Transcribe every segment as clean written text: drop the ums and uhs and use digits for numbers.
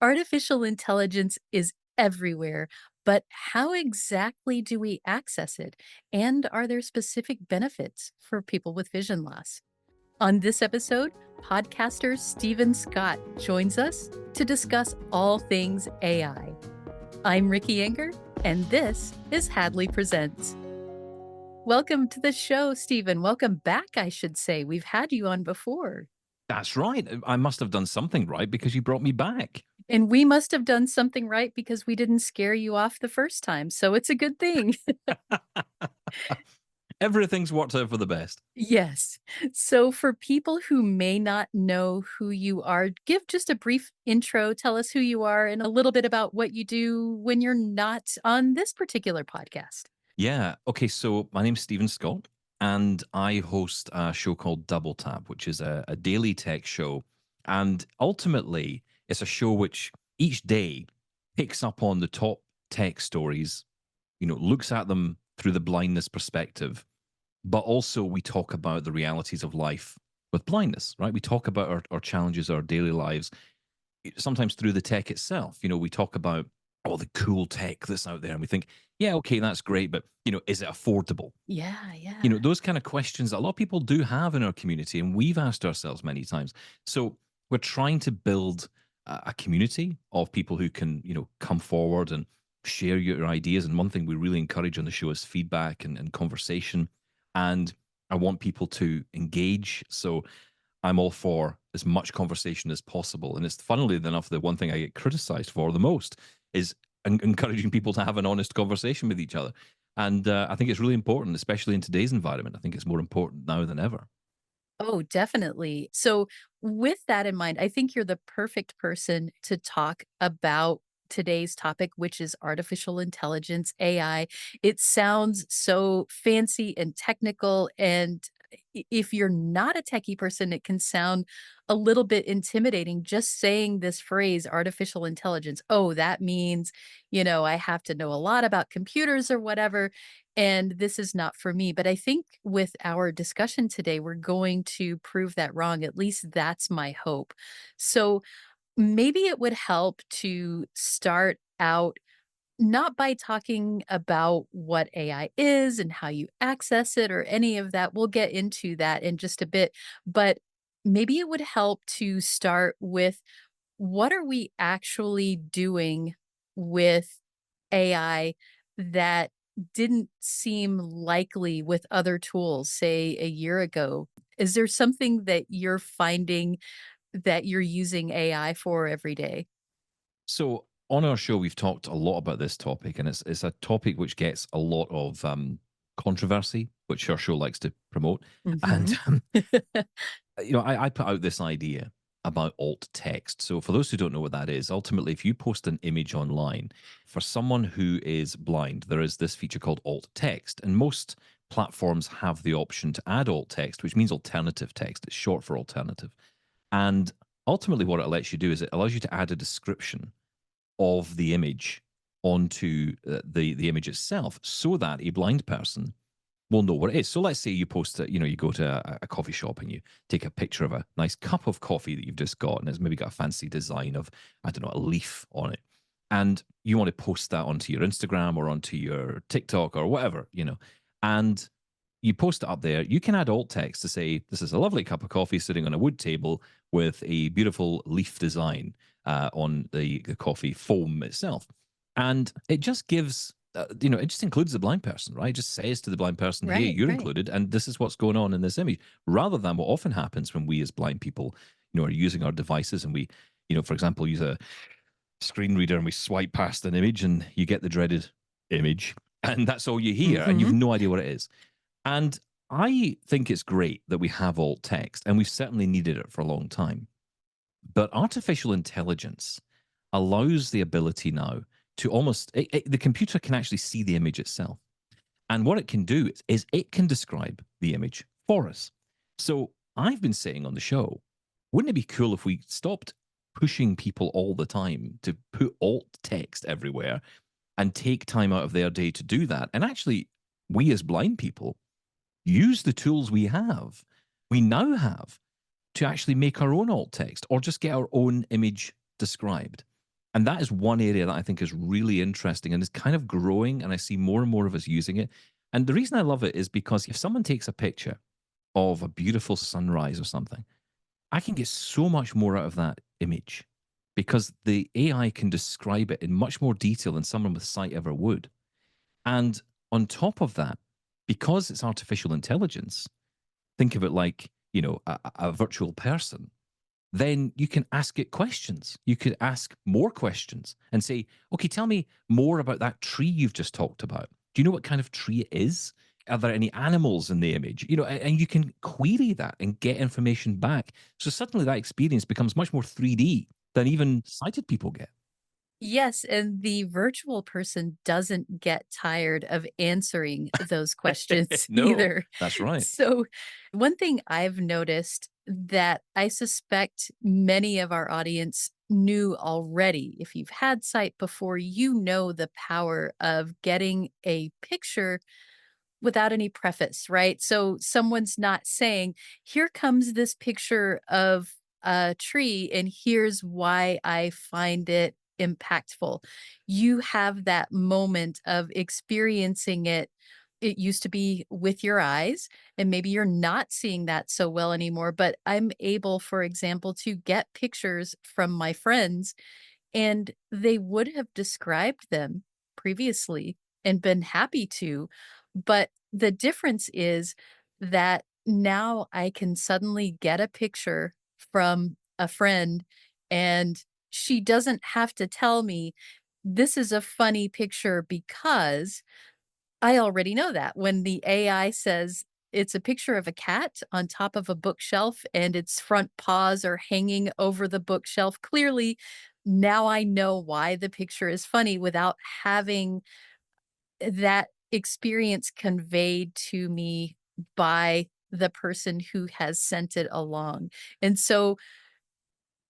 Artificial intelligence is everywhere, but how exactly do we access it? And are there specific benefits for people with vision loss? On this episode, podcaster Stephen Scott joins us to discuss all things AI. I'm Ricky Enger, and this is Hadley Presents. Welcome to the show, Stephen. Welcome back, I should say. We've had you on before. That's right. I must have done something right because you brought me back. And we must have done something right because we didn't scare you off the first time, so it's a good thing. Everything's worked out for the best. Yes. So for people who may not know who you are, give just a brief intro, tell us who you are, and a little bit about what you do when you're not on this particular podcast. Yeah. Okay. So my name's Stephen Scott, and I host a show called Double Tap, which is a daily tech show. And ultimately, it's a show which each day picks up on the top tech stories, looks at them through the blindness perspective, but also we talk about the realities of life with blindness, right? We talk about our challenges, our daily lives, sometimes through the tech itself. We talk about all the cool tech that's out there, and we think, yeah, okay, that's great, but is it affordable? Yeah, yeah. Those kind of questions that a lot of people do have in our community, and we've asked ourselves many times. So we're trying to build a community of people who can, come forward and share your ideas. And one thing we really encourage on the show is feedback and conversation. And I want people to engage. So I'm all for as much conversation as possible. And it's funnily enough, the one thing I get criticized for the most is encouraging people to have an honest conversation with each other. And I think it's really important, especially in today's environment. I think it's more important now than ever. Oh, definitely. So, with that in mind, I think you're the perfect person to talk about today's topic, which is artificial intelligence, AI. It sounds so fancy and technical. And if you're not a techie person, it can sound a little bit intimidating just saying this phrase, artificial intelligence. Oh, that means, I have to know a lot about computers or whatever, and this is not for me. But I think with our discussion today, we're going to prove that wrong. At least that's my hope. So maybe it would help to start out not by talking about what AI is and how you access it or any of that. We'll get into that in just a bit. But maybe it would help to start with what are we actually doing with AI that didn't seem likely with other tools, say a year ago? Is there something that you're finding that you're using AI for every day? So on our show, we've talked a lot about this topic, and it's a topic which gets a lot of controversy, which our show likes to promote. And Mhm. I put out this idea about alt text. So for those who don't know what that is, ultimately, if you post an image online, for someone who is blind, there is this feature called alt text, and most platforms have the option to add alt text, which means alternative text. It's short for alternative. And ultimately, what it lets you do is it allows you to add a description of the image onto the image itself, so that a blind person will know what it is. So let's say you post it, you go to a coffee shop and you take a picture of a nice cup of coffee that you've just got, and it's maybe got a fancy design of, I don't know, a leaf on it. And you want to post that onto your Instagram or onto your TikTok or whatever, and you post it up there. You can add alt text to say, this is a lovely cup of coffee sitting on a wood table with a beautiful leaf design on the coffee foam itself. And it just gives it just includes the blind person, right? It just says to the blind person, hey, Right, you're right. included, and this is what's going on in this image, rather than what often happens when we as blind people, are using our devices and we, for example, use a screen reader and we swipe past an image and you get the dreaded image, and that's all you hear, and you've Mhm. no idea what it is. And I think it's great that we have alt text, and we've certainly needed it for a long time. But artificial intelligence allows the ability now to almost, the computer can actually see the image itself. And what it can do is it can describe the image for us. So I've been saying on the show, wouldn't it be cool if we stopped pushing people all the time to put alt text everywhere and take time out of their day to do that? And actually, we as blind people use the tools we now have to actually make our own alt text or just get our own image described. And that is one area that I think is really interesting and is kind of growing. And I see more and more of us using it. And the reason I love it is because if someone takes a picture of a beautiful sunrise or something, I can get so much more out of that image because the AI can describe it in much more detail than someone with sight ever would. And on top of that, because it's artificial intelligence, think of it like, a virtual person, then you can ask it questions. You could ask more questions and say, okay, tell me more about that tree you've just talked about. Do you know what kind of tree it is? Are there any animals in the image? And you can query that and get information back. So suddenly that experience becomes much more 3D than even sighted people get. Yes, and the virtual person doesn't get tired of answering those questions No, either. that's right. So, one thing I've noticed that I suspect many of our audience knew already, if you've had sight before, you know the power of getting a picture without any preface, right? So someone's not saying, "Here comes this picture of a tree, and here's why I find it impactful." You have that moment of experiencing it. It used to be with your eyes, and maybe you're not seeing that so well anymore. But I'm able, for example, to get pictures from my friends and they would have described them previously and been happy to, but the difference is that now I can suddenly get a picture from a friend, and she doesn't have to tell me, "This is a funny picture because" I already know that. When the AI says it's a picture of a cat on top of a bookshelf and its front paws are hanging over the bookshelf, clearly, now I know why the picture is funny without having that experience conveyed to me by the person who has sent it along. And so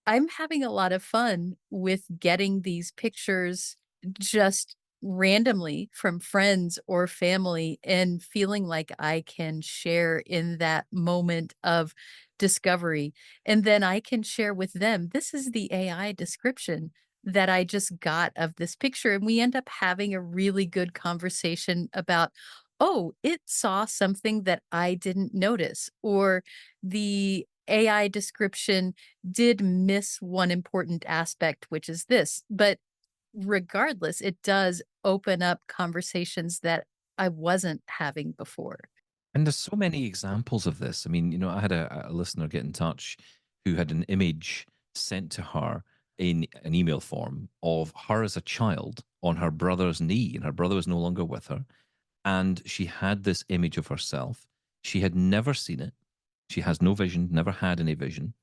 I'm having a lot of fun with getting these pictures just randomly from friends or family and feeling like I can share in that moment of discovery. And then I can share with them, this is the AI description that I just got of this picture. And we end up having a really good conversation about, oh, it saw something that I didn't notice, or the AI description did miss one important aspect, which is this. But regardless, it does open up conversations that I wasn't having before. And there's so many examples of this. I mean, I had a listener get in touch who had an image sent to her in an email form of her as a child on her brother's knee, and her brother was no longer with her. And she had this image of herself. She had never seen it. She has no vision, never had any vision.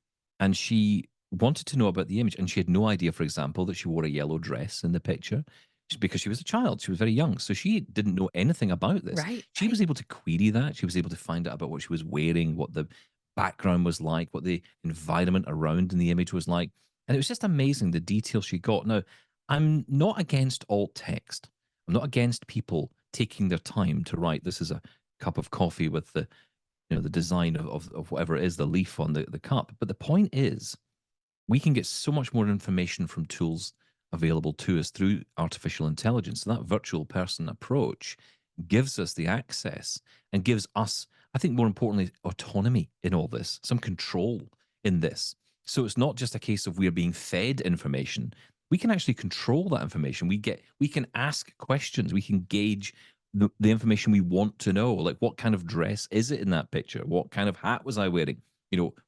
And she wanted to know about the image. And she had no idea, for example, that she wore a yellow dress in the picture because she was a child. She was very young. So she didn't know anything about this. Right, She right. was able to query that. She was able to find out about what she was wearing, what the background was like, what the environment around in the image was like. And it was just amazing the detail she got. Now, I'm not against alt text. I'm not against people taking their time to write. This is a cup of coffee with the design of whatever it is, the leaf on the cup. But the point is, we can get so much more information from tools available to us through artificial intelligence. So that virtual person approach gives us the access and gives us, I think, more importantly, autonomy in all this, some control in this. So it's not just a case of we're being fed information. We can actually control that information. We can ask questions. We can gauge the information we want to know, like what kind of dress is it in that picture? What kind of hat was I wearing?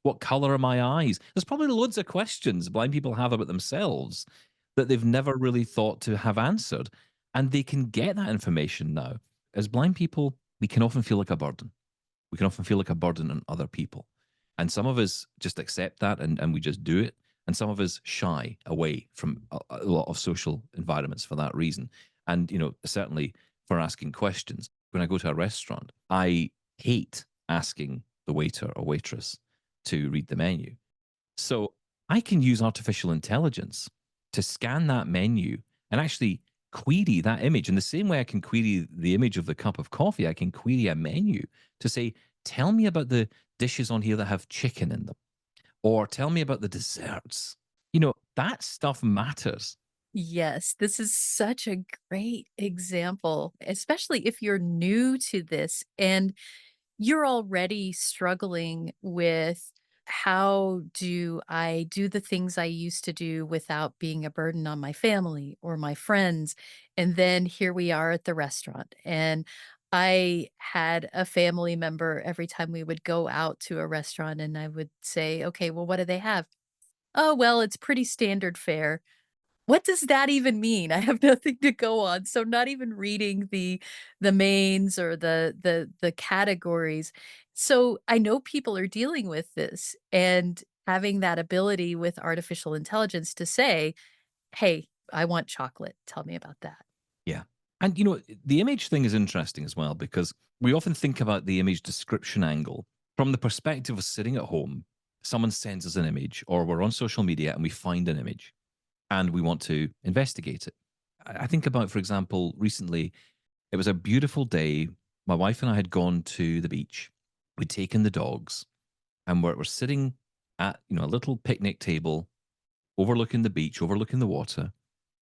What color are my eyes? There's probably loads of questions blind people have about themselves that they've never really thought to have answered. And they can get that information now. As blind people, we can often feel like a burden. We can often feel like a burden on other people. And some of us just accept that and we just do it. And some of us shy away from a lot of social environments for that reason. And, certainly for asking questions. When I go to a restaurant, I hate asking the waiter or waitress to read the menu. So I can use artificial intelligence to scan that menu and actually query that image. In the same way I can query the image of the cup of coffee, I can query a menu to say, tell me about the dishes on here that have chicken in them, or tell me about the desserts. That stuff matters. Yes, this is such a great example, especially if you're new to this and you're already struggling with how do I do the things I used to do without being a burden on my family or my friends? And then here we are at the restaurant. And I had a family member every time we would go out to a restaurant and I would say, okay, well, what do they have? Oh, well, it's pretty standard fare. What does that even mean? I have nothing to go on, so not even reading the mains or the categories. So, I know people are dealing with this and having that ability with artificial intelligence to say, "Hey, I want chocolate. Tell me about that." Yeah. And the image thing is interesting as well because we often think about the image description angle from the perspective of sitting at home. Someone sends us an image, or we're on social media and we find an image and we want to investigate it. I think about, for example, recently, it was a beautiful day. My wife and I had gone to the beach. We'd taken the dogs and we're sitting at, a little picnic table overlooking the beach, overlooking the water.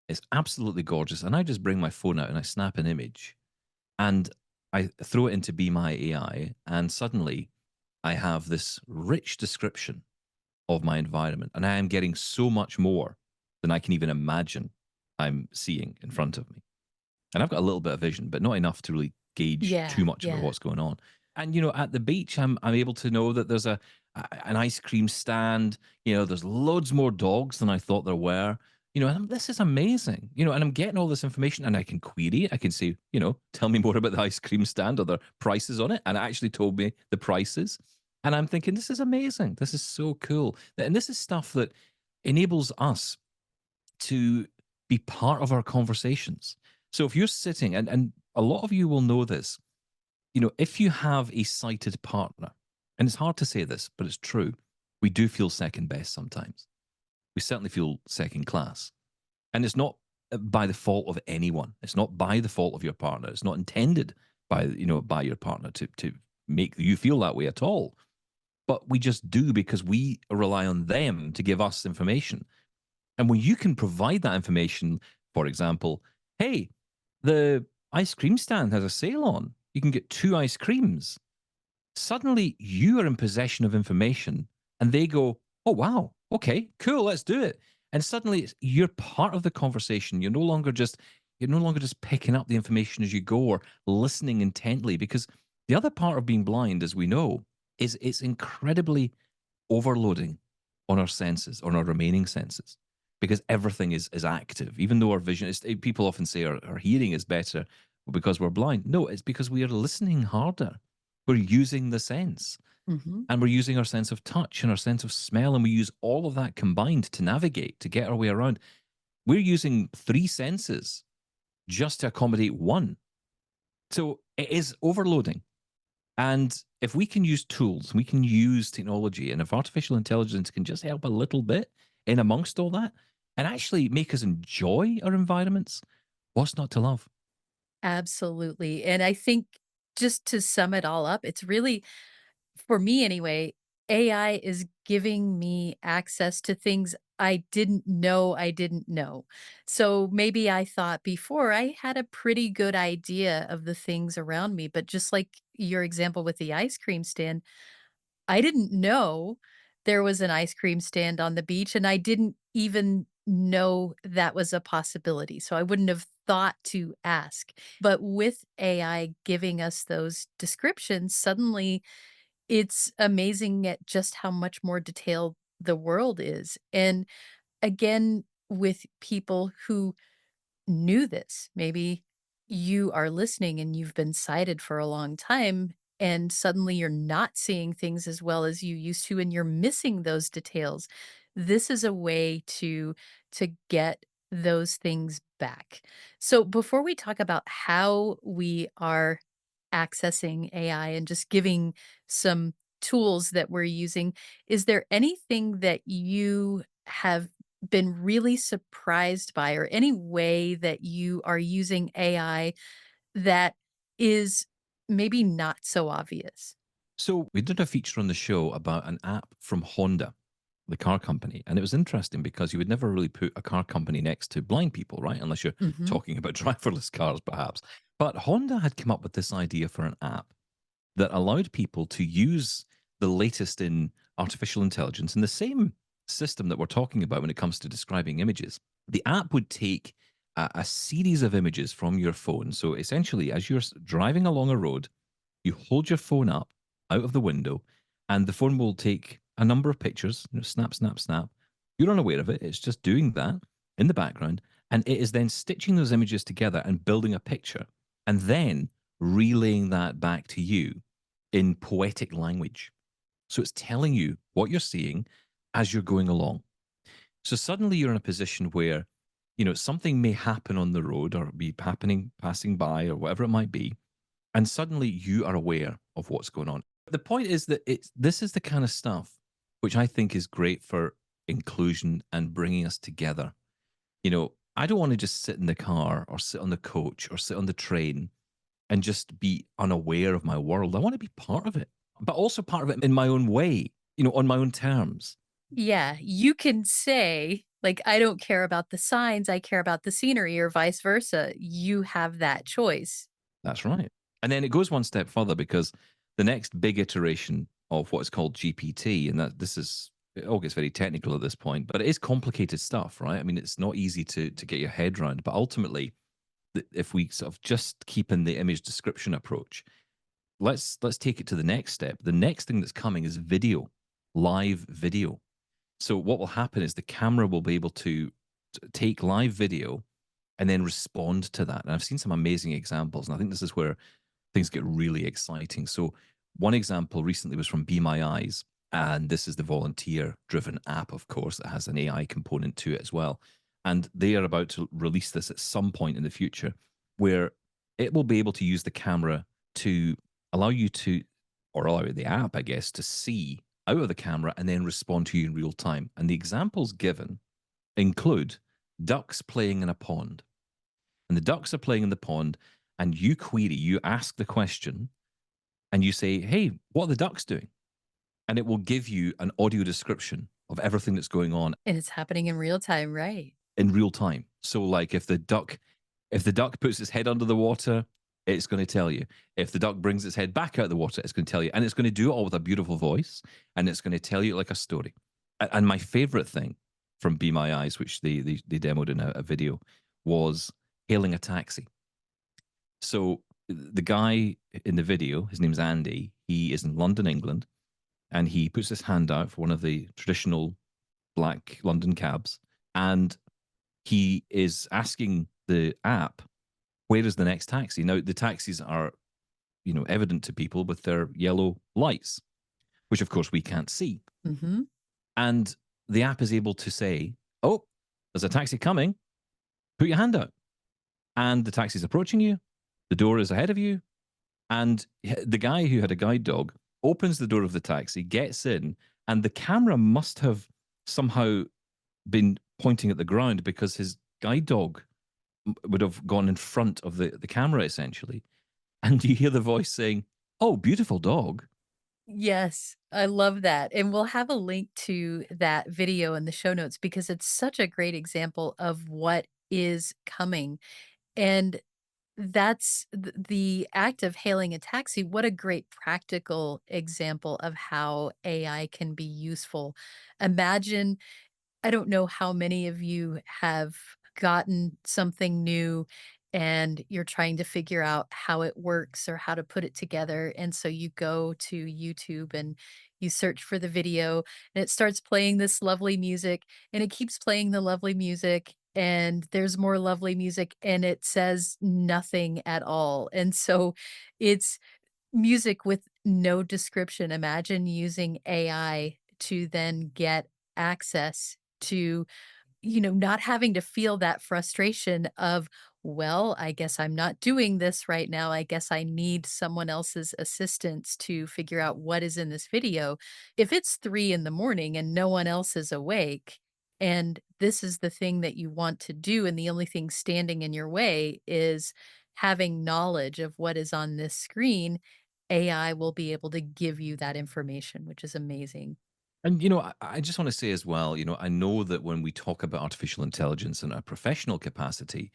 It's absolutely gorgeous. And I just bring my phone out and I snap an image and I throw it into Be My AI. And suddenly I have this rich description of my environment. And I am getting so much more than I can even imagine I'm seeing in front of me. And I've got a little bit of vision, but not enough to really gauge Yeah, too much about yeah. what's going on. And at the beach, I'm able to know that there's an ice cream stand. There's loads more dogs than I thought there were. This is amazing. And I'm getting all this information, and I can query it. I can say, tell me more about the ice cream stand or the prices on it, and it actually told me the prices. And I'm thinking, this is amazing. This is so cool. And this is stuff that enables us to be part of our conversations. So if you're sitting, and a lot of you will know this, if you have a sighted partner, and it's hard to say this, but it's true, we do feel second best sometimes. We certainly feel second class. And it's not by the fault of anyone. It's not by the fault of your partner. It's not intended by your partner to make you feel that way at all. But we just do because we rely on them to give us information. And when you can provide that information, for example, hey, the ice cream stand has a sale on. You can get 2 ice creams. Suddenly you are in possession of information and they go, "Oh wow, okay, cool, let's do it." And suddenly you're part of the conversation. You're no longer just picking up the information as you go or listening intently because the other part of being blind, as we know, is it's incredibly overloading on our senses, on our remaining senses, because everything is active. Even though our vision is, people often say our hearing is better because we're blind. No, it's because we are listening harder. We're using the sense, Mhm. and we're using our sense of touch and our sense of smell, and we use all of that combined to navigate, to get our way around. We're using three senses just to accommodate one. So it is overloading. And if we can use tools, we can use technology, and if artificial intelligence can just help a little bit in amongst all that and actually make us enjoy our environments, what's not to love? Absolutely, and I think just to sum it all up, it's really for me anyway, AI is giving me access to things I didn't know I didn't know. So maybe I thought before I had a pretty good idea of the things around me, but just like your example with the ice cream stand, I didn't know there was an ice cream stand on the beach, and I didn't even know that was a possibility, so I wouldn't have thought to ask. But with AI giving us those descriptions, suddenly it's amazing at just how much more detailed the world is, and again, with people who knew this. Maybe you are listening and you've been sighted for a long time, and suddenly you're not seeing things as well as you used to, and you're missing those details. This is a way to get those things back. So before we talk about how we are accessing AI and just giving some tools that we're using, is there anything that you have been really surprised by or any way that you are using AI that is maybe not so obvious? So, we did a feature on the show about an app from Honda. the car company. And it was interesting because you would never really put a car company next to blind people, right? Unless you're Mhm. talking about driverless cars, perhaps. But Honda had come up with this idea for an app that allowed people to use the latest in artificial intelligence in the same system that we're talking about when it comes to describing images. The app would take a series of images from your phone. So essentially, as you're driving along a road, you hold your phone up out of the window, and the phone will take a number of pictures, snap, snap, snap. You're unaware of it. It's just doing that in the background. And it is then stitching those images together and building a picture, and then relaying that back to you in poetic language. So it's telling you what you're seeing as you're going along. So suddenly you're in a position where, something may happen on the road or be happening, passing by, or whatever it might be, and suddenly you are aware of what's going on. The point is that this is the kind of stuff which I think is great for inclusion and bringing us together. I don't want to just sit in the car or sit on the coach or sit on the train and just be unaware of my world. I want to be part of it, but also part of it in my own way, on my own terms. Yeah, you can say, like, "I don't care about the signs, I care about the scenery," or vice versa. You have that choice. That's right. And then it goes one step further because the next big iteration of what is called GPT, and that this is it all gets very technical at this point, but it is complicated stuff, right? I mean, it's not easy to get your head around. But ultimately, if we sort of just keep in the image description approach, let's take it to the next step. The next thing that's coming is video, live video. So what will happen is the camera will be able to take live video and then respond to that. And I've seen some amazing examples, and I think this is where things get really exciting. So one example recently was from Be My Eyes, and this is the volunteer-driven app, of course, that has an AI component to it as well. And they are about to release this at some point in the future, where it will be able to use the camera to allow you to, or allow the app, I guess, to see out of the camera and then respond to you in real time. And the examples given include ducks playing in a pond. And the ducks are playing in the pond, and you ask the question, and you say, "Hey, what are the ducks doing?" And it will give you an audio description of everything that's going on And it's happening in real time, right? in real time. So, like, if the duck puts its head under the water, it's going to tell you. If the duck brings its head back out of the water, it's going to tell you, and it's going to do it all with a beautiful voice, and it's going to tell you like a story. And my favorite thing from Be My Eyes, which they demoed in a video, was hailing a taxi. So the guy in the video, his name's Andy. He is in London, England, and he puts his hand out for one of the traditional black London cabs, and he is asking the app, "Where is the next taxi?" Now the taxis are, evident to people with their yellow lights, which of course we can't see, Mhm. and the app is able to say, "Oh, there's a taxi coming. Put your hand out," and the taxi's approaching you. The door is ahead of you. And the guy who had a guide dog opens the door of the taxi, gets in, and the camera must have somehow been pointing at the ground because his guide dog would have gone in front of the camera essentially. And you hear the voice saying, "Oh, beautiful dog." Yes, I love that, and we'll have a link to that video in the show notes because it's such a great example of what is coming, and that's the act of hailing a taxi. What a great practical example of how AI can be useful. Imagine, I don't know how many of you have gotten something new and you're trying to figure out how it works or how to put it together. And so you go to YouTube and you search for the video and it starts playing this lovely music and it keeps playing the lovely music. And there's more lovely music and it says nothing at all. And so it's music with no description. Imagine using AI to then get access to, not having to feel that frustration of, well, I guess I'm not doing this right now. I guess I need someone else's assistance to figure out what is in this video. If it's 3 in the morning and no one else is awake, and this is the thing that you want to do, and the only thing standing in your way is having knowledge of what is on this screen, AI will be able to give you that information, which is amazing. And, I just want to say as well, I know that when we talk about artificial intelligence in a professional capacity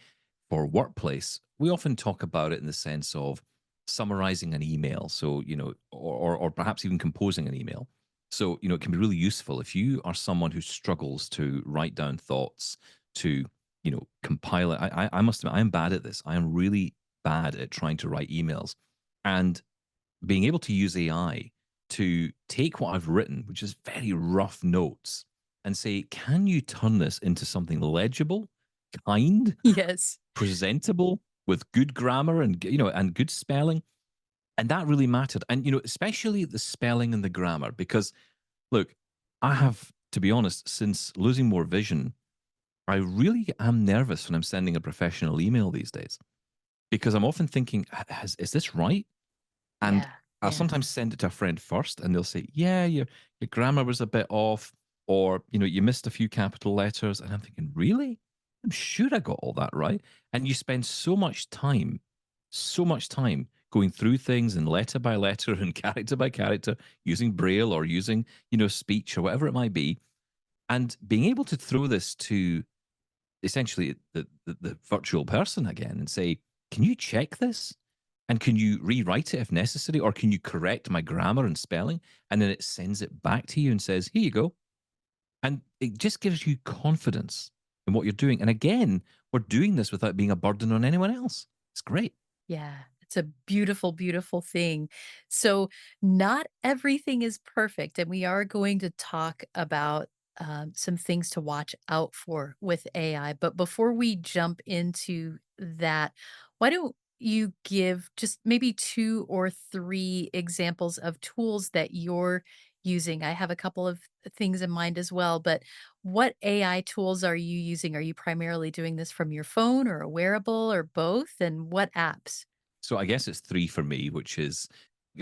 for workplace, we often talk about it in the sense of summarizing an email. So, or perhaps even composing an email. So, it can be really useful if you are someone who struggles to write down thoughts, to, compile it. I must admit, I am bad at this. I am really bad at trying to write emails. And being able to use AI to take what I've written, which is very rough notes, and say, can you turn this into something legible, kind, Yes. presentable, with good grammar and and good spelling? And that really mattered. And especially the spelling and the grammar, because look, I have to be honest, since losing more vision, I really am nervous when I'm sending a professional email these days because I'm often thinking, is this right? And Yeah. I'll Yeah. sometimes send it to a friend first, and they'll say, "Yeah, your grammar was a bit off, or you missed a few capital letters." And I'm thinking, "Really? I'm sure I got all that right." And you spend so much time going through things and letter by letter and character by character, using braille or using speech or whatever it might be, and being able to throw this to essentially the virtual person again and say, "Can you check this? And can you rewrite it if necessary? Or can you correct my grammar and spelling?" And then it sends it back to you and says, "Here you go." And it just gives you confidence in what you're doing. And again, we're doing this without being a burden on anyone else. It's great. Yeah, it's a beautiful, beautiful thing. So, not everything is perfect, and we are going to talk about some things to watch out for with AI. But before we jump into that, why don't you give just maybe two or three examples of tools that you're using? I have a couple of things in mind as well, but what AI tools are you using? Are you primarily doing this from your phone or a wearable or both? And what apps? So I guess it's three for me, which is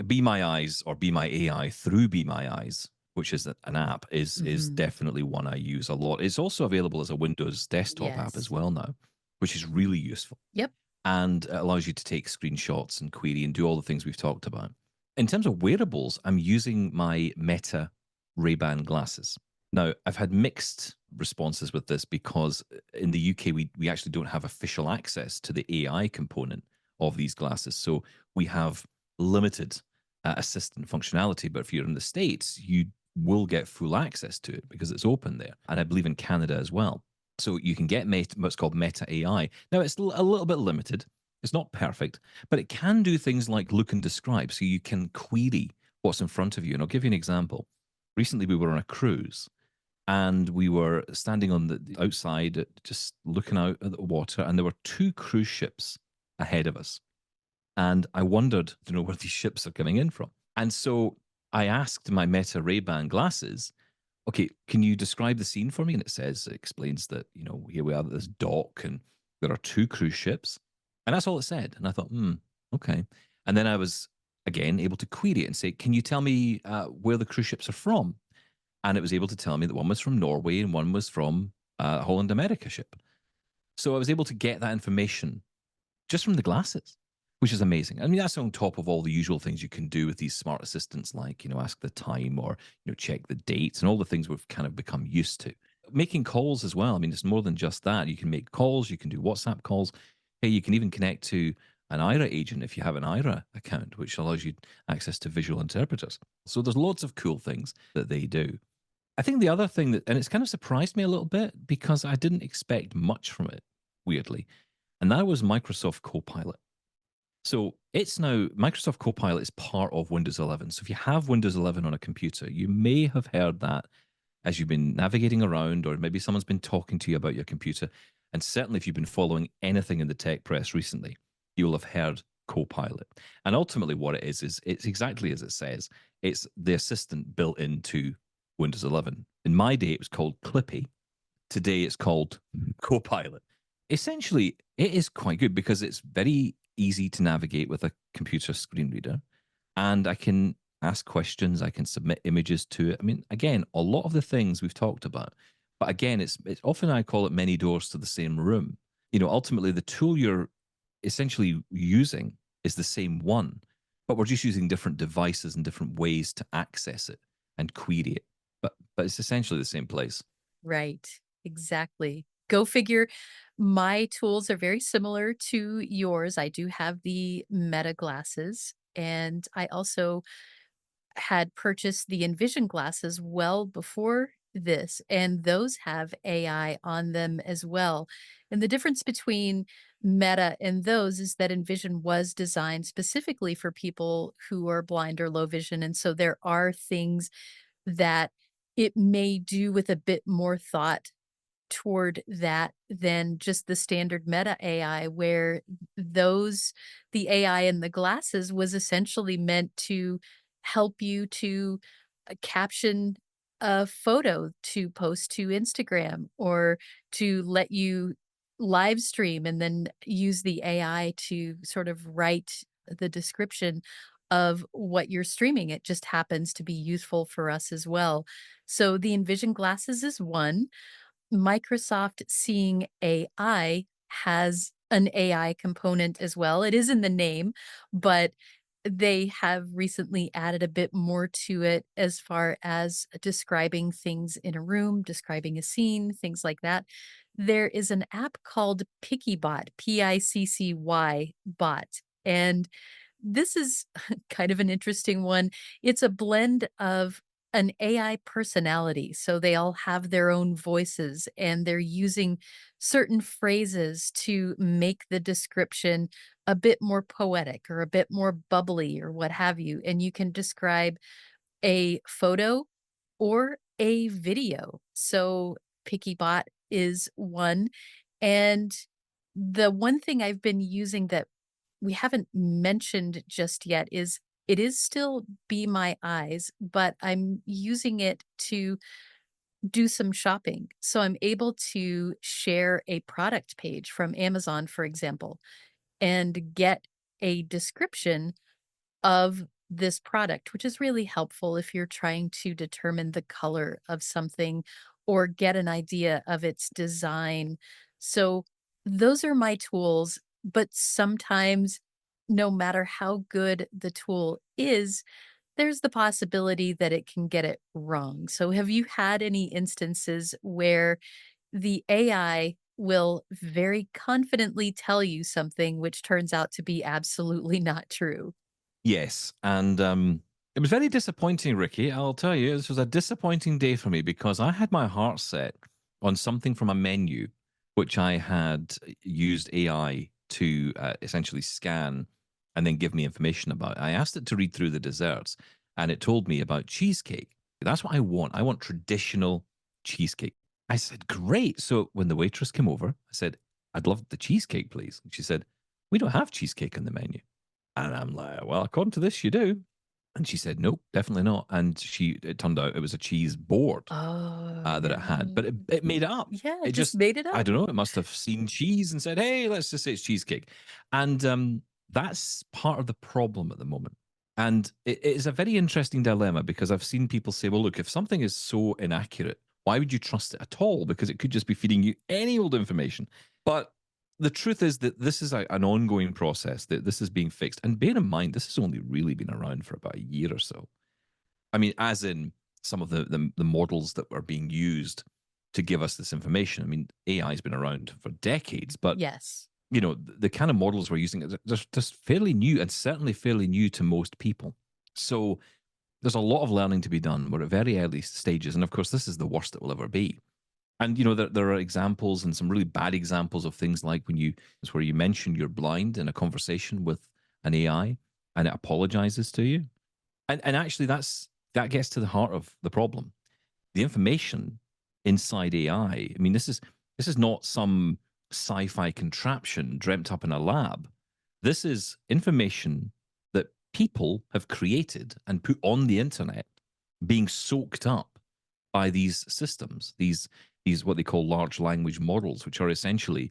Be My Eyes or Be My AI through Be My Eyes, which is an app, is Mhm. definitely one I use a lot. It's also available as a Windows desktop app as Yes. well now, which is really useful Yep. and it allows you to take screenshots and query and do all the things we've talked about. In terms of wearables, I'm using my Meta Ray-Ban glasses. Now, I've had mixed responses with this because in the UK, we actually don't have official access to the AI component of these glasses. So we have limited assistant functionality. But if you're in the States, you will get full access to it because it's open there. And I believe in Canada as well. So you can get what's called Meta AI. Now, it's a little bit limited. It's not perfect, but it can do things like look and describe. So you can query what's in front of you. And I'll give you an example. Recently, we were on a cruise and we were standing on the outside, just looking out at the water, and there were two cruise ships ahead of us. And I wondered, where these ships are coming in from. And so I asked my Meta Ray-Ban glasses, okay, can you describe the scene for me? And it explains that, here we are at this dock and there are two cruise ships. And that's all it said. And I thought, okay. And then I was, again, able to query it and say, can you tell me where the cruise ships are from? And it was able to tell me that one was from Norway and one was from a Holland America ship. So I was able to get that information just from the glasses, which is amazing. I mean, that's on top of all the usual things you can do with these smart assistants, like, ask the time or, check the dates and all the things we've kind of become used to. Making calls as well. I mean, it's more than just that. You can make calls, you can do WhatsApp calls. Hey, you can even connect to an IRA agent if you have an IRA account, which allows you access to visual interpreters. So there's lots of cool things that they do. I think the other thing and it's kind of surprised me a little bit because I didn't expect much from it, weirdly, and that was Microsoft Copilot. So it's now Microsoft Copilot is part of Windows 11. So if you have Windows 11 on a computer, you may have heard that as you've been navigating around, or maybe someone's been talking to you about your computer. And certainly if you've been following anything in the tech press recently, you'll have heard Copilot. And ultimately, what it is it's exactly as it says. It's the assistant built into Windows 11. In my day, it was called Clippy. Today, it's called Copilot. Essentially, it is quite good because it's very easy to navigate with a computer screen reader. And I can ask questions, I can submit images to it. I mean, again, a lot of the things we've talked about. But again, it's often I call it many doors to the same room. Ultimately, the tool you're essentially using is the same one, but we're just using different devices and different ways to access it and query it. but it's essentially the same place. Right. Exactly. Go figure. My tools are very similar to yours. I do have the Meta glasses, and I also had purchased the Envision glasses well before this, and those have AI on them as well. And the difference between Meta and those is that Envision was designed specifically for people who are blind or low vision. And so there are things that it may do with a bit more thought toward that than just the standard Meta AI, where those the AI in the glasses was essentially meant to help you to caption a photo to post to Instagram or to let you live stream and then use the AI to sort of write the description of what you're streaming. It just happens to be useful for us as well. So the Envision glasses is one. Microsoft Seeing AI has an AI component as well. It is in the name, but they have recently added a bit more to it as far as describing things in a room, describing a scene, things like that. There is an app called PickyBot, Piccy bot, and this is kind of an interesting one. It's a blend of an AI personality. So they all have their own voices and they're using certain phrases to make the description a bit more poetic or a bit more bubbly or what have you. And you can describe a photo or a video. So PickyBot is one. And the one thing I've been using that we haven't mentioned just yet is it is still Be My Eyes, but I'm using it to do some shopping. So I'm able to share a product page from Amazon, for example, and get a description of this product, which is really helpful if you're trying to determine the color of something or get an idea of its design. So those are my tools, but sometimes no matter how good the tool is, there's the possibility that it can get it wrong. So have you had any instances where the AI will very confidently tell you something which turns out to be absolutely not true? Yes, and it was very disappointing, Ricky. I'll tell you, this was a disappointing day for me because I had my heart set on something from a menu, which I had used AI to essentially scan and then give me information about. I asked it to read through the desserts, and it told me about cheesecake. That's what I want. I want traditional cheesecake. I said, great. So when the waitress came over, I said, I'd love the cheesecake, please. And she said, we don't have cheesecake on the menu. And I'm like, well, according to this, you do. And she said, nope, definitely not. And it turned out it was a cheese board Oh, that it had, no. but it made it up. Yeah, It just just, made it I up. don't know, it must have seen cheese and said, hey, let's just say it's cheesecake. And that's part of the problem at the moment. And it is a very interesting dilemma because I've seen people say, well, look, if something is so inaccurate, why would you trust it at all? Because it could just be feeding you any old information. But the truth is that this is an ongoing process, that this is being fixed. And bear in mind, this has only really been around for about a year or so. I mean, as in some of the models that are being used to give us this information. I mean, AI has been around for decades, but Yes. the kind of models we're using, they're just fairly new and certainly fairly new to most people. So there's a lot of learning to be done. We're at very early stages. And of course, this is the worst it will ever be. And there are examples and some really bad examples of things like it's where you mention you're blind in a conversation with an AI and it apologizes to you. And actually that gets to the heart of the problem. The information inside AI, I mean, this is not some sci-fi contraption dreamt up in a lab. This is information that people have created and put on the internet being soaked up by these systems, these what they call large language models, which are essentially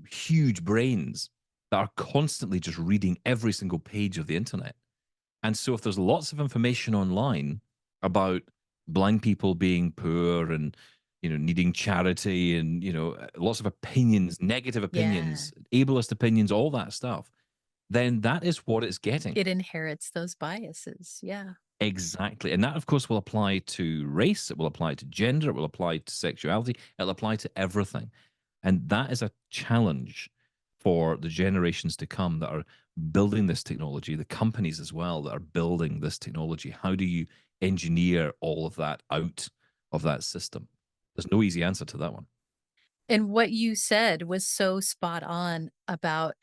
huge brains that are constantly just reading every single page of the internet. And so if there's lots of information online about blind people being poor and needing charity and lots of opinions, negative Yeah. opinions, ableist opinions, all that stuff, then that is what it's getting. It inherits those biases. Yeah. Exactly. And that, of course, will apply to race, it will apply to gender, it will apply to sexuality, it'll apply to everything. And that is a challenge for the generations to come that are building this technology, the companies as well that are building this technology. How do you engineer all of that out of that system? There's no easy answer to that one. And what you said was so spot on about,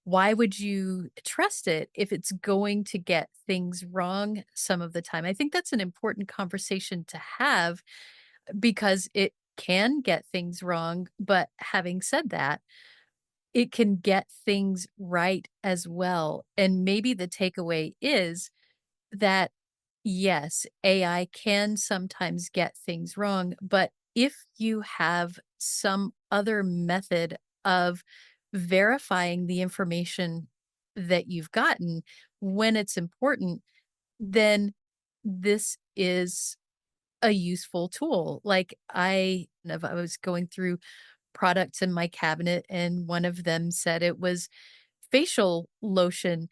why would you trust it if it's going to get things wrong some of the time? I think that's an important conversation to have because it can get things wrong. But having said that, it can get things right as well. And maybe the takeaway is that yes, AI can sometimes get things wrong, but if you have some other method of verifying the information that you've gotten when it's important, then this is a useful tool. Like I was going through products in my cabinet and one of them said it was facial lotion,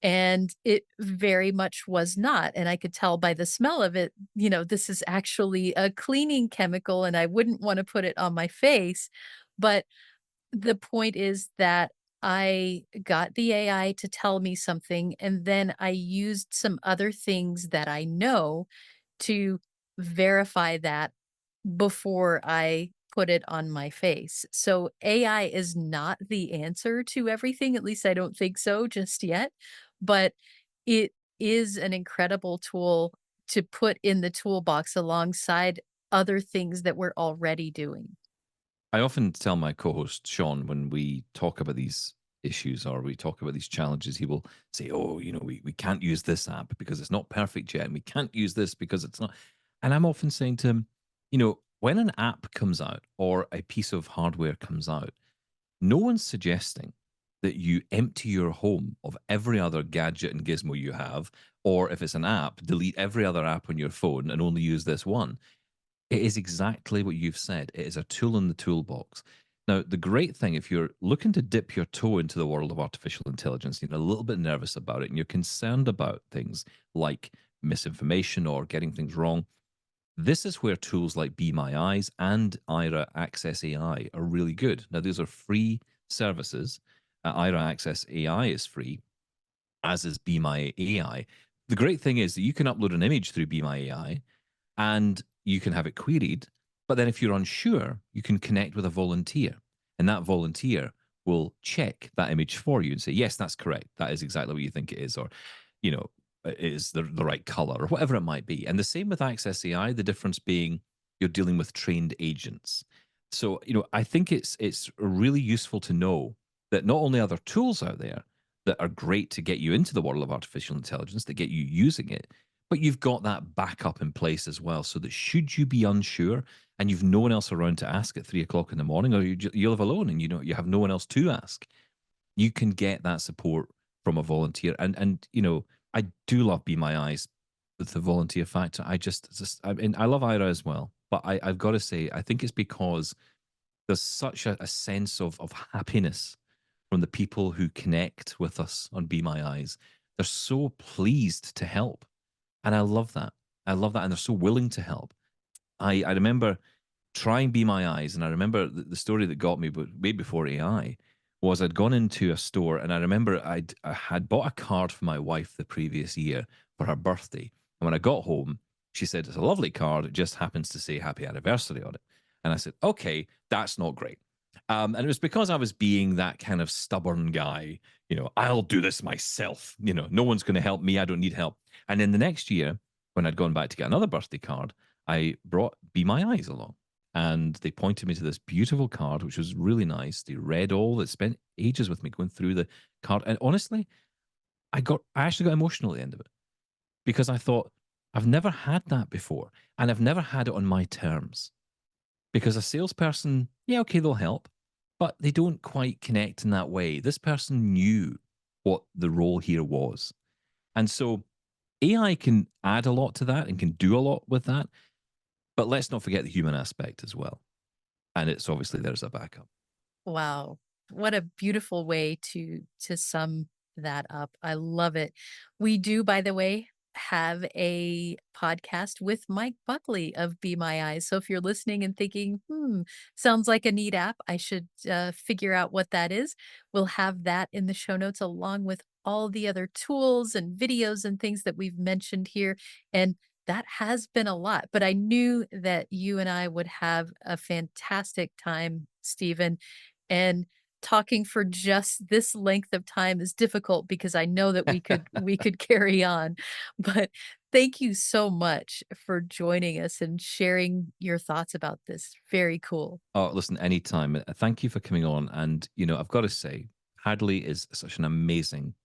and it very much was not, and I could tell by the smell of it, this is actually a cleaning chemical, and I wouldn't wanna put it on my face, but the point is that I got the AI to tell me something, and then I used some other things that I know to verify that before I put it on my face. So AI is not the answer to everything, at least I don't think so just yet, but it is an incredible tool to put in the toolbox alongside other things that we're already doing. I often tell my co-host Sean when we talk about these issues or we talk about these challenges, he will say, "Oh, we can't use this app because it's not perfect yet, and we can't use this because it's not." And I'm often saying to him, when an app comes out or a piece of hardware comes out, no one's suggesting that you empty your home of every other gadget and gizmo you have, or if it's an app, delete every other app on your phone and only use this one. It is exactly what you've said. It is a tool in the toolbox. Now, the great thing, if you're looking to dip your toe into the world of artificial intelligence, you're a little bit nervous about it and you're concerned about things like misinformation or getting things wrong, this is where tools like Be My Eyes and Ira Access AI are really good. Now, these are free services. Ira Access AI is free, as is Be My AI. The great thing is that you can upload an image through Be My AI and you can have it queried. But then if you're unsure, you can connect with a volunteer, and that volunteer will check that image for you and say, yes, that's correct. That is exactly what you think it is, or, you know, it is the right color, or whatever it might be. And the same with Access AI, the difference being you're dealing with trained agents. So, I think it's really useful to know that not only are there tools out there that are great to get you into the world of artificial intelligence, that get you using it, but you've got that backup in place as well, so that should you be unsure and you've no one else around to ask at 3 o'clock in the morning, or you live alone and you have no one else to ask, you can get that support from a volunteer. And I do love Be My Eyes with the volunteer factor. I mean, I love Ira as well, but I've got to say, I think it's because there's such a sense of happiness from the people who connect with us on Be My Eyes. They're so pleased to help. And I love that. I love that. And they're so willing to help. I remember trying Be My Eyes, and I remember the story that got me, but way before AI, was I'd gone into a store, and I remember I had bought a card for my wife the previous year for her birthday. And when I got home, she said, "It's a lovely card. It just happens to say happy anniversary on it." And I said, "Okay, that's not great." And it was because I was being that kind of stubborn guy, I'll do this myself. No one's going to help me. I don't need help. And then the next year, when I'd gone back to get another birthday card, I brought Be My Eyes along. And they pointed me to this beautiful card, which was really nice. They read all that, spent ages with me going through the card. And honestly, I actually got emotional at the end of it because I thought, I've never had that before. And I've never had it on my terms. Because a salesperson, yeah, okay, they'll help, but they don't quite connect in that way. This person knew what the role here was. And so AI can add a lot to that and can do a lot with that. But let's not forget the human aspect as well. And it's obviously there's a backup. Wow. What a beautiful way to sum that up. I love it. We do, by the way, have a podcast with Mike Buckley of Be My Eyes. So if you're listening and thinking, sounds like a neat app, I should figure out what that is, we'll have that in the show notes along with all the other tools and videos and things that we've mentioned here. And that has been a lot, but I knew that you and I would have a fantastic time, Stephen. And talking for just this length of time is difficult because I know that we could carry on. But thank you so much for joining us and sharing your thoughts about this. Very cool. Oh, listen, anytime. Thank you for coming on. And, I've got to say, Hadley is such an amazing,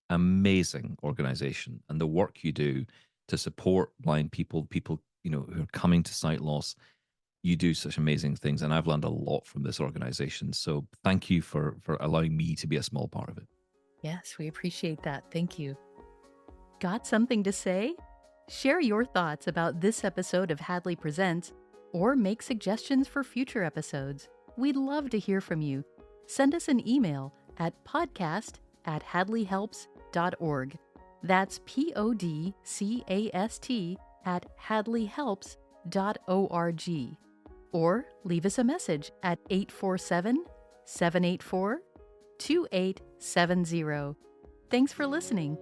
amazing organization. And the work you do to support blind people, people, who are coming to sight loss, you do such amazing things. And I've learned a lot from this organization. So thank you for allowing me to be a small part of it. Yes, we appreciate that. Thank you. Got something to say? Share your thoughts about this episode of Hadley Presents or make suggestions for future episodes. We'd love to hear from you. Send us an email at podcast@hadleyhelps.org. That's podcast@hadleyhelps.org. Or leave us a message at 847-784-2870. Thanks for listening.